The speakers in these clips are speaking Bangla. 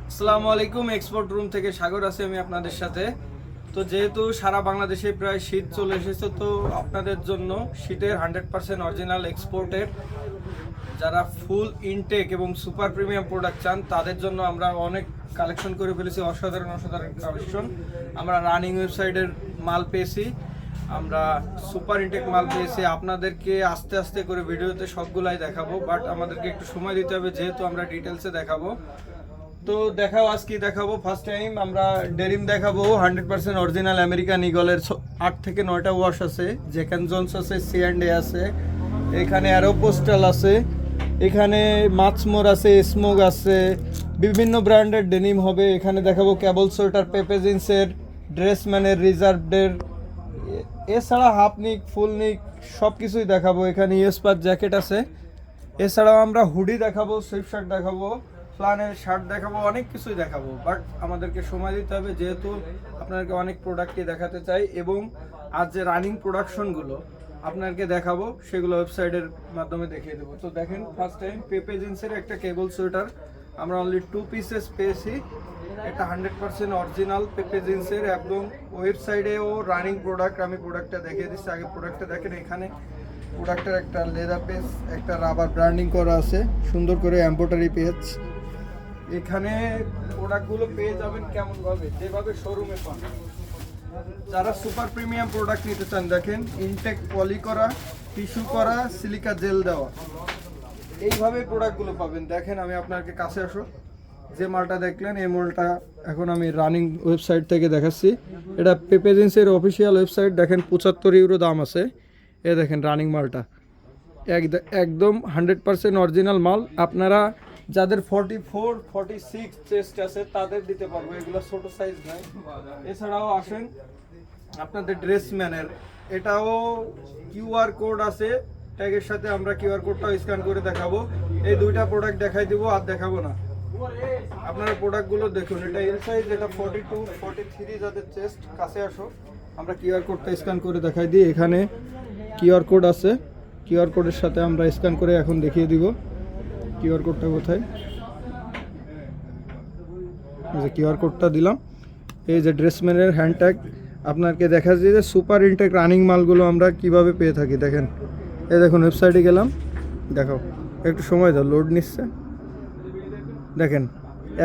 আসসালামু আলাইকুম। এক্সপোর্ট রুম থেকে সাগর আছি আমি আপনাদের সাথে। তো যেহেতু সারা বাংলাদেশে প্রায় শীত চলে এসেছে, তো আপনাদের জন্য শীতের 100% অরিজিনাল এক্সপোর্টের যারা ফুল ইনটেক এবং সুপার প্রিমিয়াম প্রোডাক্ট চান তাদের জন্য আমরা অনেক কালেকশন করে ফেলেছি। অসাধারণ অসাধারণ কালেকশন। আমরা রানিং ওয়েবসাইটের মাল পেয়েছি, আমরা সুপার ইনটেক মাল পেয়েছি। আপনাদেরকে আস্তে আস্তে করে ভিডিওতে সবগুলাই দেখাবো, বাট আমাদেরকে একটু সময় দিতে হবে যেহেতু আমরা ডিটেলসে দেখাবো। তো দেখাও, আজ কি দেখাবো। ফার্স্ট টাইম আমরা ডেরিম দেখাবো 100% অরিজিনাল আমেরিকান ইগলের 8 থেকে 9টা ওয়াশ আছে, জ্যাক অ্যান্ড জোন্স আছে, C&A আছে, এখানে অ্যারোপোস্টাল আছে, এখানে মাছমোর আছে, স্মোক আছে, বিভিন্ন ব্র্যান্ডের ডেনিম হবে। এখানে দেখাবো ক্যাবল সোয়েটার, পেপে জিন্সের, ড্রেসম্যানের, রিজার্ভডের, এছাড়া হাফ নিক, ফুল নিক সব কিছুই দেখাবো। এখানে ইউএসপার জ্যাকেট আছে, এছাড়াও আমরা হুডি দেখাবো, সুইফট শার্ট দেখাবো, ফ্লানের শার্ট দেখাবো, অনেক কিছুই দেখাবো। বাট আমাদেরকে সময় দিতে হবে যেহেতু আপনাদেরকে অনেক প্রোডাক্টই দেখাতে চাই, এবং আজ যে রানিং প্রোডাকশনগুলো আপনাদেরকে দেখাবো সেগুলো ওয়েবসাইটের মাধ্যমে দেখিয়ে দেবো। তো দেখেন, ফার্স্ট টাইম পেপে জিন্সের একটা কেবল সোয়েটার আমরা অনলি 2 পিসেস পেয়েছি। এটা 100% অরিজিনাল পেপে জিন্সের, এবং ওয়েবসাইটেও রানিং প্রোডাক্ট। আমি প্রোডাক্টটা দেখিয়ে দিচ্ছি, আগে প্রোডাক্টটা দেখেন। এখানে প্রোডাক্টের একটা লেদার পেজ, একটা রাবার ব্র্যান্ডিং করা আছে, সুন্দর করে এমব্রয়ডারি পেজ। এখানে প্রোডাক্টগুলো পেয়ে যাবেন কেমনভাবে, যেভাবে শোরুমে পান। যারা সুপার প্রিমিয়াম প্রোডাক্ট নিতে চান, দেখেন ইনটেক পলি করা, টিস্যু করা, সিলিকা জেল দেওয়া, এইভাবে প্রোডাক্টগুলো পাবেন। দেখেন, আমি আপনাকে কাছে আসো, যে মালটা দেখলেন এই মালটা এখন আমি রানিং ওয়েবসাইট থেকে দেখাচ্ছি। এটা পেপে জিন্সের অফিসিয়াল ওয়েবসাইট। দেখেন 75 ইউরো দাম আছে। এ দেখেন রানিং মালটা, একদম 100% অরিজিনাল মাল। আপনারা যাদের 44, 46 চেস্ট আছে তাদের দিতে পারবো, এগুলো ছোট সাইজ নয়। এছাড়াও আসেন আপনাদের ড্রেসম্যানের, এটাও কিউআর কোড আছে ট্যাগের সাথে, আমরা কিউআর কোডটাও স্ক্যান করে দেখাবো। এই দুইটা প্রোডাক্ট দেখাই দিব, আর দেখাবো না। আপনারা প্রোডাক্টগুলো দেখুন, এটা এল সাইজ, এটা 42, 43 যাদের চেস্ট, কাছে আসো, আমরা কিউআর কোডটা স্ক্যান করে দেখাই দিই। এখানে কিউআর কোড আছে, কিউআর কোডের সাথে আমরা স্ক্যান করে এখন দেখিয়ে দিব কিউআর কোডটা কোথায়। এই যে কিউআর কোডটা দিলাম, এই যে ড্রেসম্যানের হ্যান্ডট্যাগ। আপনাকে দেখা যায় যে সুপার ইনটেক রানিং মালগুলো আমরা কিভাবে পেয়ে থাকি। দেখেন, এই দেখুন ওয়েবসাইটে গেলাম, দেখাও, একটু সময় দাও, লোড নিচ্ছে। দেখেন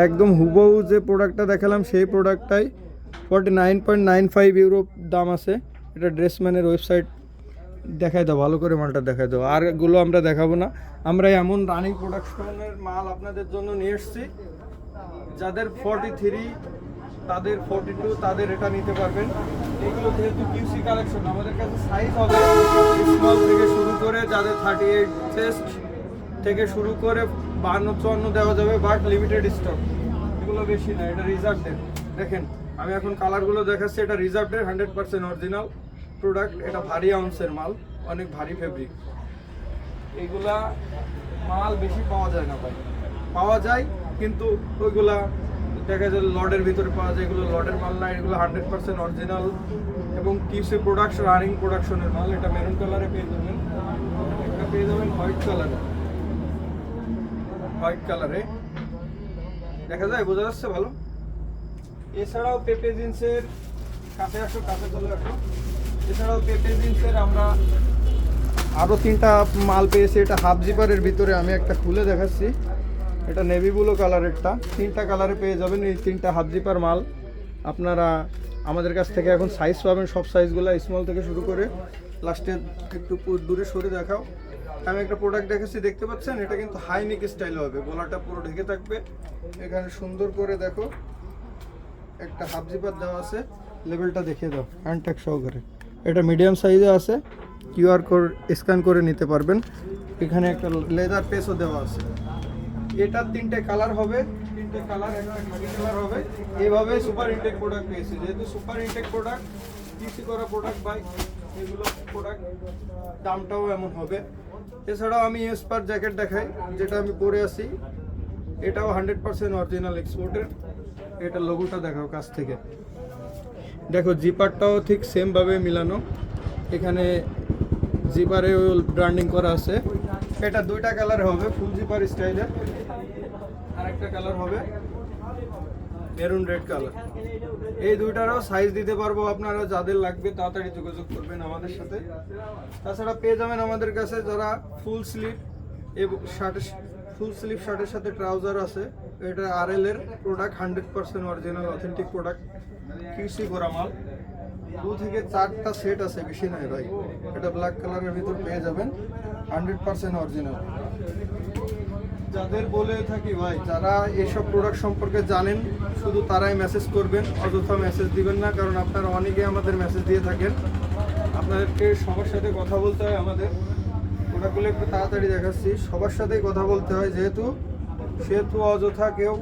একদম হুবহু যে প্রোডাক্টটা দেখালাম সেই প্রোডাক্টটাই 49.95 ইউরো দাম আছে। এটা ড্রেসম্যানের ওয়েবসাইট। দেখাই দাও ভালো করে, মালটা দেখাই দাও। আর এগুলো আমরা দেখাবো না, আমরা এমন রানিং প্রোডাকশনের মাল আপনাদের জন্য নিয়ে এসেছি। যাদের 43, তাদের 42, তাদের এটা নিতে পারবেন। এগুলো যেহেতু কিউসি কালেকশন, আমাদের কাছে সাইজ হবে স্মল থেকে শুরু করে, যাদের 38 চেস্ট থেকে শুরু করে 52, 54 দেওয়া যাবে, বাট লিমিটেড স্টক, এগুলো বেশি না। এটা রিজার্ভের। দেখেন আমি এখন কালারগুলো দেখাচ্ছি, এটা রিজার্ভের 100% অরিজিনাল প্রোডাক্ট। এটা ভারী আউন্সের মাল, অনেক ভারী ফেব্রিক। এগুলা মাল বেশি পাওয়া যায় না ভাই, পাওয়া যায় কিন্তু ওইগুলা দেখা যায় লডের ভিতরে পাওয়া যায়, এগুলো লডের মাল না, এগুলো 100% অরিজিনাল এবং কিউসি প্রোডাকশন, রানিং প্রোডাকশনের মাল। এটা মেরুন কালারে পেয়ে যাবেন, একটা পেয়ে যাবেন হোয়াইট কালারে, হোয়াইট কালারে দেখা যায়, বোঝা যাচ্ছে ভালো। এছাড়াও পেপে জিন্সের, কাছে আসো, কাছে চলে আসো। এছাড়াও পেপে জিন্সের আমরা আরও 3টা মাল পেয়েছি। এটা হাফ জিপারের ভিতরে, আমি একটা খুলে দেখাচ্ছি। এটা নেভি ব্লু কালারেরটা, 3টা কালারে পেয়ে যাবেন। এই 3টা হাফ জিপার মাল আপনারা আমাদের কাছ থেকে এখন সাইজ পাবেন, সব সাইজগুলো স্মল থেকে শুরু করে লাস্টে একটু দূরে সরে দেখাও। আমি একটা প্রোডাক্ট দেখেছি, দেখতে পাচ্ছেন, এটা কিন্তু হাই নেক স্টাইল হবে, গলাটা পুরো ঢেকে থাকবে। এখানে সুন্দর করে দেখো একটা হাফ জিপার দেওয়া আছে, লেভেলটা দেখিয়ে দাও হ্যান্ডট্যাগ সহকারে। এটা মিডিয়াম সাইজে আছে, কিউআর কোড স্ক্যান করে নিতে পারবেন। এখানে একটা লেদার পেসও দেওয়া আছে। এটার 3টে কালার হবে, 3টে কালার, একটা খাকি কালার হবে। এইভাবে সুপার ইনটেক প্রোডাক্ট পেয়েছি, যেহেতু সুপার ইনটেক প্রোডাক্ট, কিউসি করা প্রোডাক্ট বাই, এগুলো প্রোডাক্ট দামটাও এমন হবে। এছাড়াও আমি ইউএসপার জ্যাকেট দেখাই, যেটা আমি পরে আছি, এটাও 100% অরিজিনাল এক্সপোর্টের। এটা লোগোটা দেখাও কাছ থেকে, দেখো জিপারটাও ঠিক সেমভাবে মিলানো, এখানে জিপারে ব্র্যান্ডিং করা আছে। এটা 2টা কালার হবে, ফুল জিপার স্টাইলের, আরেকটা কালার হবে মেরুন রেড কালার। এই দুইটারও সাইজ দিতে পারবো, আপনারা যাদের লাগবে তাড়াতাড়ি যোগাযোগ করবেন আমাদের সাথে। তাছাড়া পেয়ে যাবেন আমাদের কাছে যারা ফুল স্লিভ এবং শার্টের সাথে ট্রাউজার আছে। এটা RL এর product, 100% original authentic product, QC করা মাল। 2 থেকে 4টা সেট আছে, বেশি নয় ভাই। এটা ব্ল্যাক কালারের ভিতর পেয়ে যাবেন, 100% অরিজিনাল। যাদের বলে থাকি ভাই, যারা এইসব প্রোডাক্ট সম্পর্কে জানেন শুধু তারাই মেসেজ করবেন, অযথা মেসেজ দিবেন না। কারণ আপনারা অনেকেই আমাদের মেসেজ দিয়ে থাকেন, আপনাদেরকে সবার সাথে কথা বলতে হয়। আমাদের প্রোডাক্টগুলো একটু তাড়াতাড়ি দেখাচ্ছি, সবার সাথেই কথা বলতে হয়, সেহেতু অযথা কেউ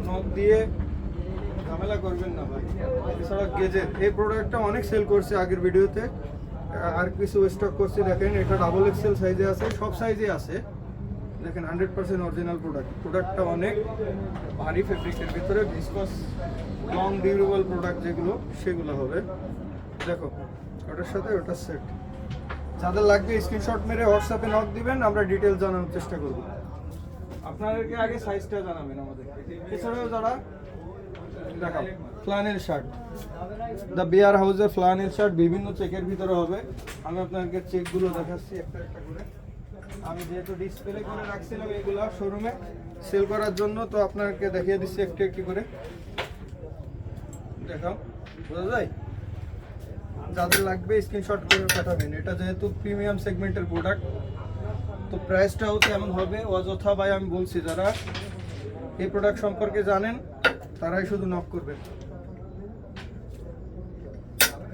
নক দিয়ে ঝামেলা করবেন না ভাই। এছাড়া গেজের এই প্রোডাক্টটা অনেক সেল করছে আগের ভিডিওতে, আর কিছু স্টক করছি। দেখেন এটা ডাবল XL সাইজে আছে, সব সাইজে আছে। দেখেন 100% অরিজিনাল প্রোডাক্টটা অনেক ভারী ফেব্রিকের ভিতরে, ভিসকস লং ডিউরেবল প্রোডাক্ট যেগুলো সেগুলো হবে। দেখো ওটার সাথে ওটার সেট। যাদের লাগবে স্ক্রিনশট মেরে হোয়াটসঅ্যাপে নক দিবেন, আমরা ডিটেলস জানানোর চেষ্টা করব। আপনাদেরকে আগে সাইজটা জানাবেন আমাদের। এছাড়াও যারা দেখাও ফ্লানেল শার্ট, দ্য বিয়ার হাউসের ফ্লানেল শার্ট বিভিন্ন চেকের ভিতরে হবে। আমি আপনাদেরকে চেকগুলো দেখাচ্ছি একটা একটা করে। আমি যেহেতু ডিসপ্লে করে রাখছিলাম এগুলা শোরুমে সেল করার জন্য, তো আপনাদেরকে দেখিয়ে দিচ্ছি একটু একটু করে। দেখাও, বোঝা যায়? যাদের লাগবে স্ক্রিনশট করে পাঠাবেন। এটা যেহেতু প্রিমিয়াম সেগমেন্টের প্রোডাক্ট, তো প্রাইসটাও তেমন হবে। অযথা ভাই আমি বলছি, যারা এই প্রোডাক্ট সম্পর্কে জানেন তারাই শুধু নক করবেন।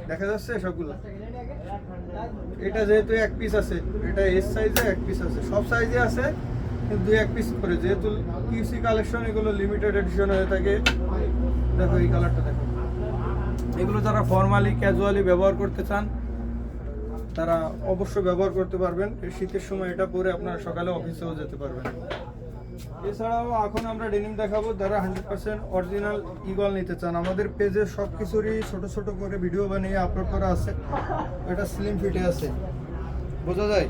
দেখা যাচ্ছে সবগুলো। এটা যেহেতু এক পিস আছে, এটা এস সাইজে এক পিস আছে, সব সাইজে আছে কিন্তু এক পিস করে, যেহেতু কিউসি কালেকশন এগুলো লিমিটেড এডিশন হয়ে থাকে। দেখো এই কালারটা দেখো। এগুলো যারা ফর্মালি ক্যাজুয়ালি ব্যবহার করতে চান তারা অবশ্যই ব্যবহার করতে পারবেন। এই শীতের সময় এটা পরে আপনারা সকালে অফিসেও যেতে পারবেন। এছাড়াও এখন আমরা ডেনিম দেখাবো, যারা 100% অরিজিনাল ইগল নিতে চান। আমাদের পেজে সব কিছুরই ছোট ছোট করে ভিডিও বানিয়ে আপলোড করা আছে। এটা স্লিম ফিটে আছে, বোঝা যায়?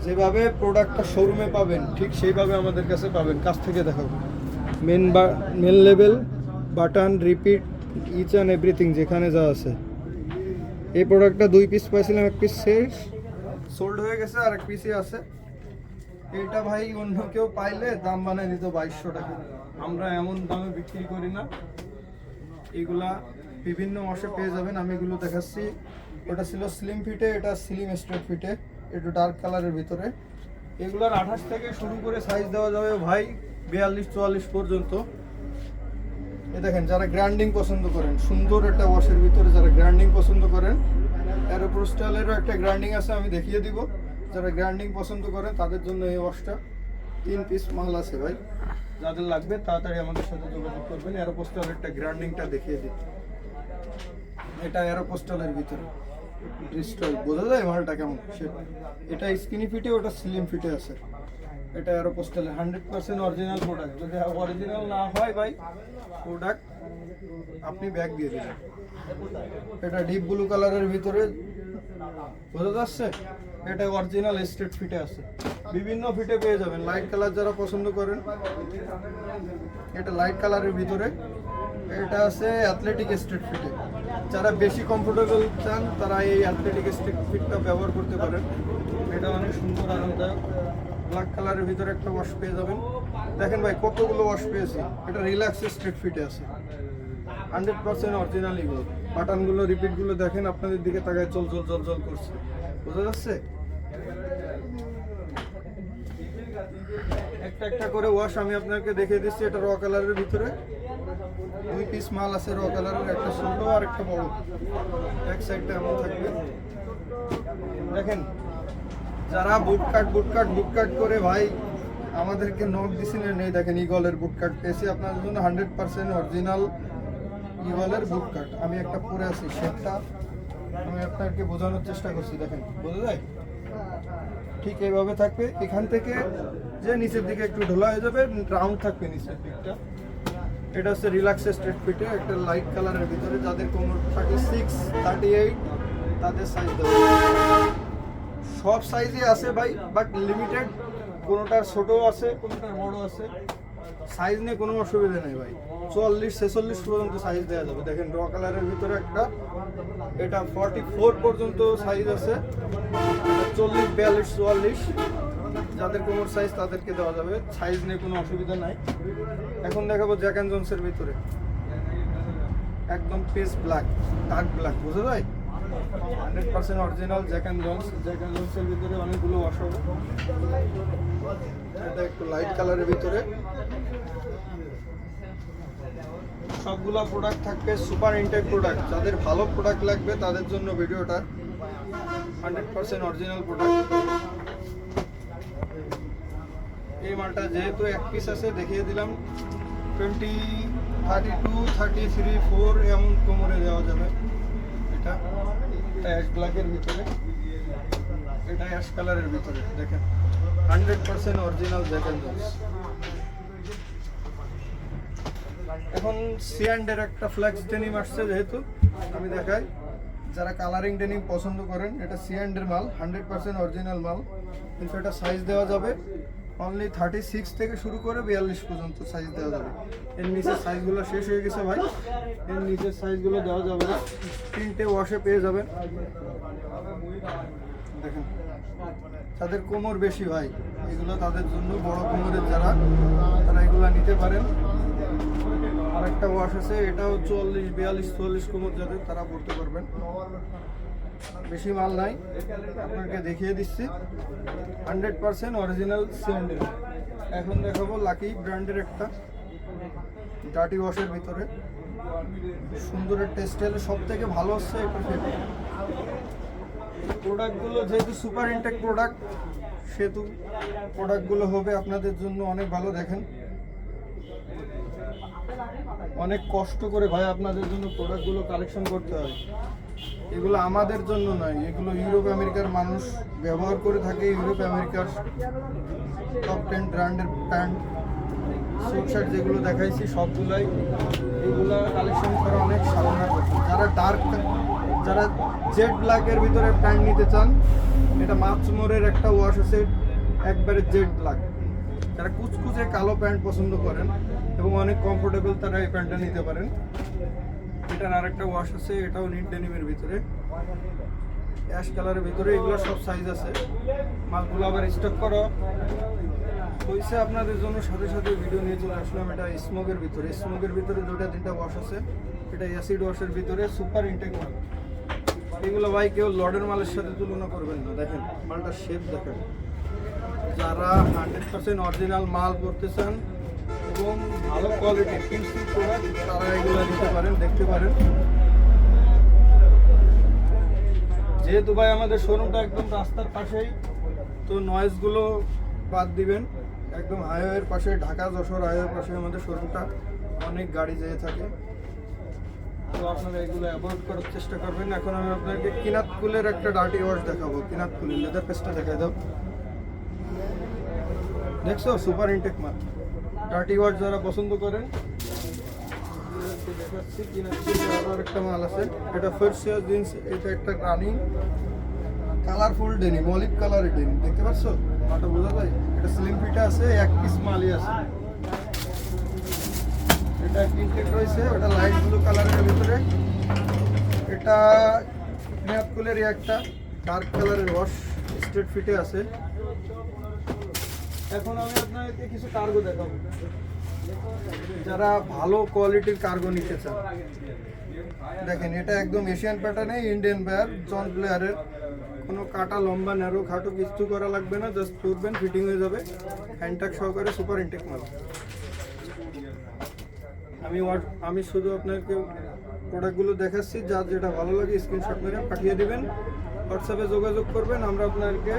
যেভাবে প্রোডাক্টটা শোরুমে পাবেন ঠিক সেইভাবে আমাদের কাছে পাবেন। কাছ থেকে দেখাবো। Main level, button, repeat, each and everything যেখানে যা আছে। এই প্রোডাক্টটা 2 পিস পাইছিলাম, 1 পিস শেষ সোল্ড হয়ে গেছে, আর 1 পিসই আছে। এইটা ভাই অন্য কেউ পাইলে দাম বানায় দিত 2200 টাকা। আমরা এমন দামে বিক্রি করি না। এগুলা বিভিন্ন মাসে পেয়ে যাবেন। আমি এগুলো দেখাচ্ছি। ওটা ছিল স্লিম ফিটে, এটা স্লিম স্ট্রেট ফিটে, একটু ডার্ক কালারের ভিতরে। এগুলার 28 থেকে শুরু করে সাইজ দেওয়া যাবে ভাই 42-44 পর্যন্ত। এ দেখেন, যারা গ্র্যান্ডিং পছন্দ করেন, সুন্দর একটা ওয়াশের ভিতরে যারা গ্র্যান্ডিং পছন্দ করেন, অ্যারোপ্রোস্টাইলেরও একটা গ্র্যান্ডিং আছে, আমি দেখিয়ে দিব। যারা গ্র্যান্ডিং পছন্দ করেন তাদের জন্য এই ওয়াশটা। 3 পিস মাল আছে ভাই, যাদের লাগবে তাড়াতাড়ি আমাদের সাথে যোগাযোগ করবেন। অ্যারোপ্রোস্টাইলের একটা গ্র্যান্ডিংটা দেখিয়ে দিই। এটা অ্যারোপ্রোস্টাইলের ভিতরে ডিস্টল, বোঝা যায় মালটা কেমন। এটা স্কিনি ফিটে, ওটা স্লিম ফিটে আছে। এটা অ্যারোপ্রোস্টাইলের 100% অরিজিনাল প্রোডাক্ট। যদি অরিজিনাল না হয় ভাই প্রোডাক্ট, আপনি ব্যাগ দিয়ে দেবেন। এটা ডিপ ব্লু কালারের ভিতরে, বোঝা যাচ্ছে? এটা অরিজিনাল স্ট্রেট ফিটে আছে, বিভিন্ন ফিটে পেয়ে যাবেন। লাইট কালার যারা পছন্দ করেন, এটা লাইট কালারের ভিতরে। এটা আছে অ্যাথলেটিক স্ট্রেট ফিটে। যারা বেশি কমফোর্টেবল চান তারা এই অ্যাথলেটিক স্ট্রেট ফিটটা ব্যবহার করতে পারেন। এটা অনেক সুন্দর, আরামদায়ক। ব্ল্যাক কালারের ভিতরে একটা ওয়াশ পেয়ে যাবেন। দেখেন ভাই কতগুলো ওয়াশ পেয়েছি। এটা রিল্যাক্স স্ট্রেট ফিটে আছে, 100% অরিজিনাল এগুলো। বাটনগুলো, রিপিটগুলো দেখেন, আপনাদের দিকে তাকায় জল জল জল জল করছে, বোঝা যাচ্ছে? একটা একটা করে ওয়াশ আমি আপনাকে দেখিয়ে দিচ্ছি। এটা র কালারের ভিতরে 2 পিস মাল আছে, র কালারের, একটা ছোট আর একটা বড়। এক সাইডটা এমন থাকবে। দেখেন, যারা বুটকাট করে ভাই আমাদেরকে নক দিছিলেন, এই দেখেন ইগলের বুটকাট পেয়েছি আপনাদের জন্য। 100% অরিজিনাল ইগলের বুটকাট। আমি একটা পরে আছি, সেটা আমি আপনাকে বোঝানোর চেষ্টা করছি। দেখেন, বোঝা যায়? ঠিক এইভাবে থাকবে। এখান থেকে যে নিচের দিকে একটু ঢোলা হয়ে যাবে, রাউন্ড থাকবে নিচের দিকটা। এটা হচ্ছে রিল্যাক্স স্ট্রেট ফিটে, একটা লাইট কালারের ভিতরে। যাদের কোনো 36, 38 তাদের সাইজ দেবে। সব সাইজে আছে ভাই, বাট লিমিটেড। কোনোটার ছোট আছে, কোনোটার বড় আছে। সাইজ নিয়ে কোনো অসুবিধা নেই ভাই, 44-46 পর্যন্ত সাইজ দেওয়া যাবে। দেখেন র কালারের ভিতরে একটা, এটা 44 পর্যন্ত সাইজ আছে, 40-42-44 যাদের কোমর সাইজ তাদেরকে দেওয়া যাবে, সাইজ নিয়ে কোনো অসুবিধা নাই। এখন দেখাবো জ্যাক অ্যান্ড জোন্সের ভিতরে একদম পেস্ট ব্ল্যাক, ডার্ক ব্ল্যাক, বুঝা যায়? 100% original Jack and Jones. Jack and জোন্সের ভিতরে অনেকগুলো ওয়াশ হবে। এটা একটু লাইট কালারের ভিতরে, সবগুলো প্রোডাক্ট থাকবে সুপার ইনটেক প্রোডাক্ট। যাদের ভালো প্রোডাক্ট লাগবে তাদের জন্য ভিডিওটা, 100% অরিজিনাল প্রোডাক্ট। এই মালটা যেহেতু এক পিস আছে দেখিয়ে দিলাম, 20, 32, 33, 4 এমন কোমরে দেওয়া যাবে। এটা অ্যাশ ব্ল্যাকের ভিতরে, এটা অ্যাশ কালারের ভিতরে, দেখেন 100% অরিজিনাল জ্যাক অ্যান্ড জোন্স। এখন সিঅ্যান্ডের একটা ফ্লেক্স ডেনিম আসছে, যেহেতু আমি দেখাই, যারা কালারিং ডেনিম পছন্দ করেন, এটা সিঅ্যান্ডের মাল, 100% অরিজিনাল মাল। কিন্তু এটা সাইজ দেওয়া যাবে অনলি 36 থেকে শুরু করে 42 পর্যন্ত সাইজ দেওয়া যাবে। এর নিচের সাইজগুলো শেষ হয়ে গেছে ভাই, এর নিচের সাইজগুলো দেওয়া যাবে না, 3টে ওয়াশে পেয়ে যাবেন। দেখেন যাদের কোমর বেশি ভাই, এগুলো তাদের জন্য, বড় কোমরের যারা, তারা এগুলো নিতে পারেন। আরেকটা ওয়াশ আছে, এটাও 44, 42, 44 কোমর যাদের, তারা পড়তে পারবেন। বেশি মাল নাই, আপনাকে দেখিয়ে দিচ্ছি, 100% অরিজিনাল সিঅ্যান্ডের। এখন দেখাবো লাকি ব্র্যান্ডের একটা ডার্টি ওয়াশের ভিতরে, সুন্দরের টেক্সটাইল, সব থেকে ভালো হচ্ছে এটা ফেব্রিক। প্রোডাক্টগুলো যেহেতু সুপার ইনটেক প্রোডাক্ট, সেহেতু প্রোডাক্টগুলো হবে আপনাদের জন্য অনেক ভালো। দেখেন অনেক কষ্ট করে ভাই আপনাদের জন্য প্রোডাক্টগুলো কালেকশন করতে হয়। এগুলো আমাদের জন্য নয়, এগুলো ইউরোপ আমেরিকার মানুষ ব্যবহার করে থাকে। ইউরোপ আমেরিকার টপ 10 ব্র্যান্ডের প্যান্ট, স্যুট শার্ট যেগুলো দেখাইছি সবগুলাই, এগুলো কালেকশন করা অনেক সাধারণ কথা। যারা জেড ব্ল্যাকের ভিতরে প্যান্ট নিতে চান, এটা মাছমোরের একটা ওয়াশ আছে, একবারে জেড ব্ল্যাক। যারা কুচকুচে কালো প্যান্ট পছন্দ করেন এবং অনেক কমফোর্টেবল, তারা এই প্যান্টটা নিতে পারেন। এটার আরেকটা ওয়াশ আছে, এটাও নিট ডেনিমের ভিতরে, অ্যাশ কালারের ভিতরে। এগুলো সব সাইজ আছে, মালগুলো আবার স্টক করা হয়েছে আপনাদের জন্য, সাথে সাথে ভিডিও নিয়ে চলে আসলাম। এটা স্মোকের ভিতরে, স্মোকের ভিতরে 2-3টা ওয়াশ আছে। এটা অ্যাসিড ওয়াশের ভিতরে, সুপার ইনটেক মাল। এগুলো ভাই কেউ লর্ডের মালের সাথে তুলনা করবেন না। দেখেন মালটার শেপ দেখেন। যারা 100% অরিজিনাল মাল করতে চান এবং ভালো কোয়ালিটি কিউসি প্রোডাক্ট, তারা এগুলো নিতে পারেন, দেখতে পারেন। যেহেতু ভাই আমাদের শোরুমটা একদম রাস্তার পাশেই, তো নয়েজগুলো বাদ দিবেন। একদম হাইওয়ের পাশে, ঢাকা যশোর হাইওয়ের পাশে আমাদের শোরুমটা, অনেক গাড়ি যেয়ে থাকে, তো আপনারা এগুলো অ্যাভয়েড করার চেষ্টা করবেন। এখন আমি আপনাকে কিনাতকুলের একটা ডার্টি ওয়াশ দেখাবো। কিনাতকুলের লেদার পেস্টটা দেখাই দাও, দেখছো সুপার ইনটেক মাল। ডার্টি ওয়াশ যারা পছন্দ করেন, দেখাচ্ছি। কিনাতকুলের আরও একটা মাল আছে, এটা ফার্সিয়া জিন্স। এটা একটা রানিং কালারফুল ডেনিম, অলিভ কালারের ডেনিম, দেখতে পাচ্ছ মালটা, বোঝা যায়? এটা স্লিম ফিটে আছে, এক পিস মালই আছে। এটা ইনটেক রয়েছে, ওটা লাইট ব্লু কালারের ভিতরে। এটা কিনাতকুলেরই একটা ডার্ক কালারের ওয়াশ, স্ট্রেট ফিটে আছে। এখন আমি আপনাদেরকে কিছু কার্গো দেখাবো, যারা ভালো কোয়ালিটির কার্গো নিতে চান। দেখেন এটা একদম এশিয়ান প্যাটার্নে, ইন্ডিয়ান বেয়ার, জন প্লেয়ারের। কোনো কাটা লম্বা ন্যারো খাটো কিছু করা লাগবে না, জাস্ট পরবেন, ফিটিং হয়ে যাবে, হ্যান্ডটাক সহকারে, সুপার ইনটেক মাল। আমি শুধু আপনাকে প্রোডাক্টগুলো দেখাচ্ছি, যার যেটা ভালো লাগে স্ক্রিনশট মেরে পাঠিয়ে দিবেন, হোয়াটসঅ্যাপে যোগাযোগ করবেন, আমরা আপনাকে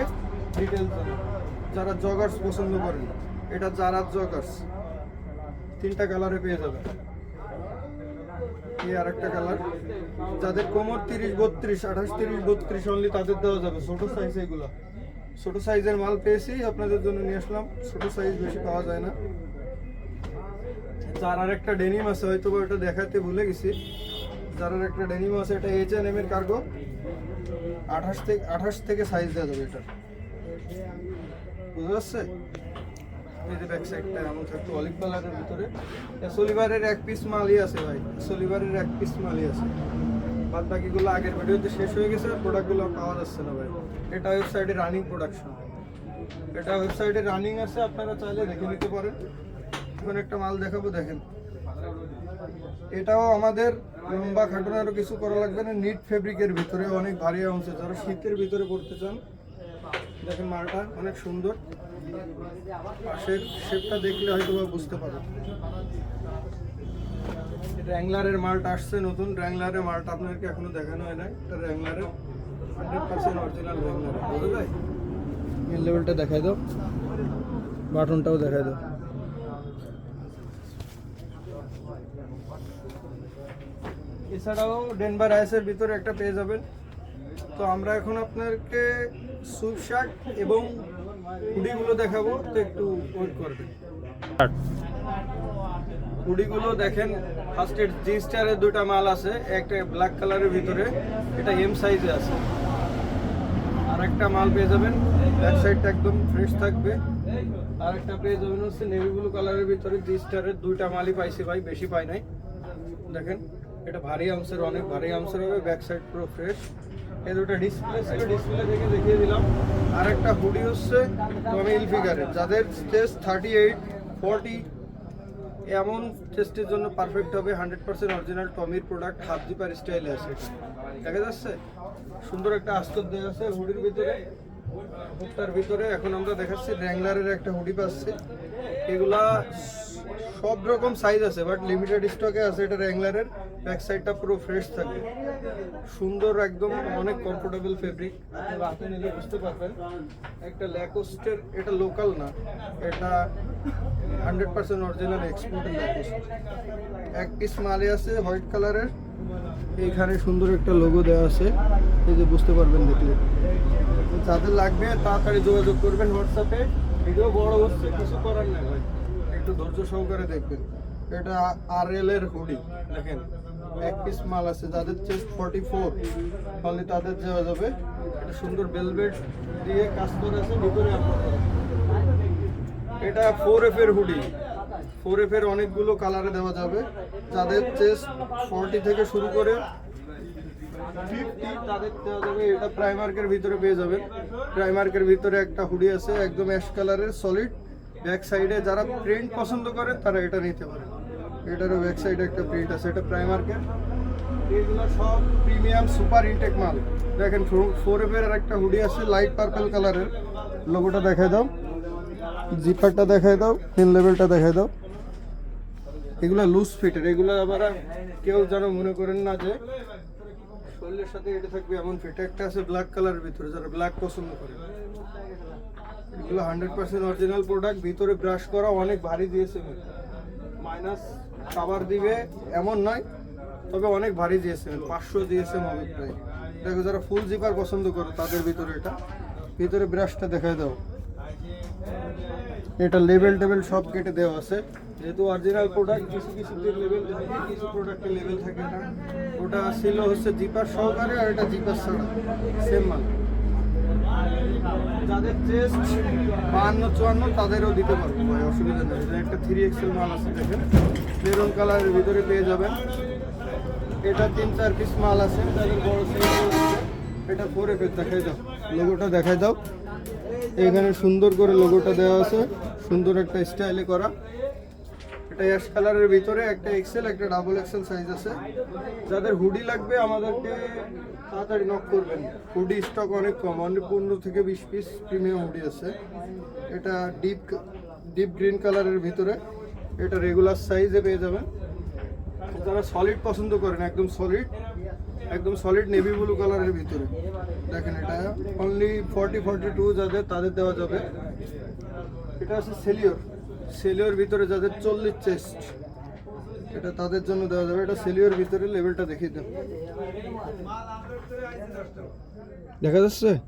ডিটেলস দেবো। যারা জগার্স পছন্দ করেন, এটা জারার জগার্স, 3টা কালারে পেয়ে যাবেন। এই আর একটা কালার, যাদের কোমর 30-32, 28-30-32 অনলি, তাদের দেওয়া যাবে। ছোট সাইজ, এগুলো ছোট সাইজের মাল পেয়েছি, আপনাদের জন্য নিয়ে আসলাম। ছোট সাইজ বেশি পাওয়া যায় না। যার একটা ডেনিম আছে, হয়তো ওটা দেখাতে ভুলে গেছি। যার একটা ডেনিম আছে, এটা H&M এর কার্গো, 28 থেকে সাইজ দেওয়া যাবে। এটা বুঝতে পারছে? এই যে ব্যাক সাইডটা এমন থাকবে অলিভ কালারের ভিতরে। সলিভারের এক পিস মালই আছে ভাই, সলিভারের এক পিস মালই আছে, বাদ বাকিগুলো আগের ভিডিওতে শেষ হয়ে গেছে, প্রোডাক্টগুলো পাওয়া যাচ্ছে না ভাই। এটা ওয়েবসাইটে রানিং প্রোডাকশন, এটা ওয়েবসাইটে রানিং আছে, আপনারা চাইলে দেখে নিতে পারেন। এখন একটা মাল দেখাবো, দেখেন এটাও আমাদের লম্বা খাটুনারও কিছু করা লাগবে না, নিট ফেব্রিকের ভিতরে অনেক ভারী অংশ, যারা শীতের ভিতরে পড়তে চান দেখেন মালটা অনেক সুন্দর। পাশের শেপটা দেখলে হয়তো বা বুঝতে পারবেন। র্যাংলারের মালটা আসছে নতুন, র্যাংলারের মালটা আপনাদেরকে এখনো দেখানো হয় না। এটা র্যাংলারের 100% অরিজিনাল র্যাংলার, বুঝতে ভাই। মেন লেভেলটা দেখাই দাও, বাটনটাও দেখাই দাও। এছাড়াও ডেনভার আইসের ভিতরে একটা পেয়ে যাবেন। তো আমরা এখন আপনাদেরকে সুইট শার্ট এবং হুডিগুলো দেখাবো, তো একটু ওয়েট করবেন। হুডিগুলো দেখেন, ফার্স্ট এড জি স্টারের দুটা মাল আছে, একটা ব্ল্যাক কালারের ভিতরে, এটা এম সাইজে আছে। আর একটা মাল পেয়ে যাবেন, ব্যাক সাইডটা একদম ফ্রেশ থাকবে। আর একটা পেয়ে যাবেন হচ্ছে নেভি ব্লু কালারের ভিতরে, জি স্টারের দুইটা মালই পাইছি ভাই, বেশি পাই নাই। দেখেন এটা ভারী আর্মসের, অনেক ভারী আর্মসের হবে, ব্যাক সাইড পুরো ফ্রেশ। এই দুটো ডিসপ্লে ছিল, ডিসপ্লে থেকে দেখিয়ে দিলাম। আর একটা হুডি হচ্ছে টমি হিলফিগারের, যাদের চেস্ট 38, 40 এমন চেস্টের জন্য পারফেক্ট হবে। 100% অরিজিনাল টমির প্রোডাক্ট, হাফ জিপার স্টাইলে আছে, দেখা যাচ্ছে সুন্দর একটা আস্তর দেওয়া আছে হুডির ভিতরে। হুডটার ভিতরে এখন আমরা দেখাচ্ছি র্যাংলারের একটা হুডি পাচ্ছি। এগুলা সব রকম সাইজ আছে, বাট লিমিটেড স্টকে আছে। এটা র্যাংলারের, ব্যাক সাইডটা পুরো ফ্রেশ থাকবে, সুন্দর একদম, অনেক কমফোর্টেবল ফেব্রিক। আপনারা হাতে নিলে বুঝতে পারবেন। একটা ল্যাকোস্টের, এটা লোকাল না, এটা 100% অরিজিনাল এক্সপোর্টের ল্যাকোস্ট। এক পিস মালে আছে হোয়াইট কালারের, এইখানে সুন্দর একটা লোগো দেওয়া আছে, এই যে বুঝতে পারবেন দেখলে। যাদের লাগবে তাড়াতাড়ি যোগাযোগ করবেন হোয়াটসঅ্যাপে। ভিডিও বড় হচ্ছে, কিছু করার নেই ভাই, একটু ধৈর্য সহকারে দেখবেন। এটা RL এর হুডি, দেখেন এক পিস মাল আছে, যাদের চেস্ট 44 তাহলে তাদের দেওয়া যাবে। এটা সুন্দর ভেলভেট দিয়ে কাজ করা আছে ভিতরে আপনার। এটা 4F এর হুডি, 4F এর অনেকগুলো কালারে দেওয়া যাবে। যাদের চেস্ট 40 থেকে শুরু করে 50 তাদের দেওয়া যাবে। এটা প্রাইমার্কের ভিতরে পেয়ে যাবেন। প্রাইমার্কের ভিতরে একটা হুডি আছে একদম অ্যাশ কালারের সলিড, ব্যাক সাইডে যারা প্রিন্ট পছন্দ করে তারা এটা নিতে পারে। এটারও ব্যাক সাইডে একটা প্রিন্ট আছে, এটা প্রাইমার্কের। এগুলো সব প্রিমিয়াম সুপার ইনটেক মাল। দেখেন 4F এর একটা হুডি আছে লাইট পার্পল কালারের, লোগোটা দেখাই দাও, জিপারটা দেখাই দাও, পিন লেভেলটা দেখাই দাও। এগুলো লুজ ফিটের, এগুলো আবার কেউ যেন মনে করেন না যে শরীরের সাথে এটা থাকবে এমন ফিট। একটা আছে ব্ল্যাক কালারের ভিতরে, যারা ব্ল্যাক পছন্দ করে। এগুলো 100% অরিজিনাল প্রোডাক্ট, ভিতরে ব্রাশ করা, অনেক ভারী দিয়েছে, মাইনাস খাবার দিবে এমন নয়, তবে অনেক ভারী দিয়েছে, 500 দিয়েছে হবে প্রায়। দেখো যারা ফুল জিপার পছন্দ করে তাদের ভিতরে এটা, ভিতরে ব্রাশটা দেখায় দাও। এটা লেবেল টেবেল সব কেটে দেওয়া আছে, যেহেতু অরিজিনাল প্রোডাক্ট। কিছু কিছু লেবেল, কিছু প্রোডাক্টের লেবেল থাকে না। ওটা ছিল হচ্ছে জিপার সহকারে, আর এটা জিপার ছাড়া, সেম মাল। যাদের চেস্ট 52-54 তাদেরও দিতে পারবো ভাই, অসুবিধা নেই। এটা একটা 3XL মাল আছে, দেখেন মেরুন কালারের ভিতরে পেয়ে যাবেন। এটা 3-4 পিস মাল আছে, যাদের বড় সাইজ। এটা 4F এর, দেখাই দাও লোগোটা, দেখাই দাও। এখানে সুন্দর করে লোগোটা দেওয়া আছে, সুন্দর একটা স্টাইলে করা। এটা অ্যাশ কালারের ভিতরে একটা XL, একটা XXL সাইজ আছে। যাদের হুডি লাগবে আমাদেরকে তাড়াতাড়ি নক করবেন, হুডি স্টক অনেক কম, 15 থেকে 20 পিস প্রিমিয়াম হুডি আছে। এটা ডিপ গ্রিন কালারের ভিতরে, এটা রেগুলার সাইজে পেয়ে যাবেন। যারা সলিড পছন্দ করেন, একদম সলিড নেভি ব্লু কালারের ভিতরে, দেখেন এটা অনলি 40-42 যাদের, তাদের দেওয়া যাবে। এটা আছে সেলিওর ভিতরে, যাদের 40 চেস্ট, এটা তাদের জন্য দেওয়া যাবে। এটা সেলিওর ভিতরে, লেভেলটা দেখিয়ে দেন, দেখা যাচ্ছে।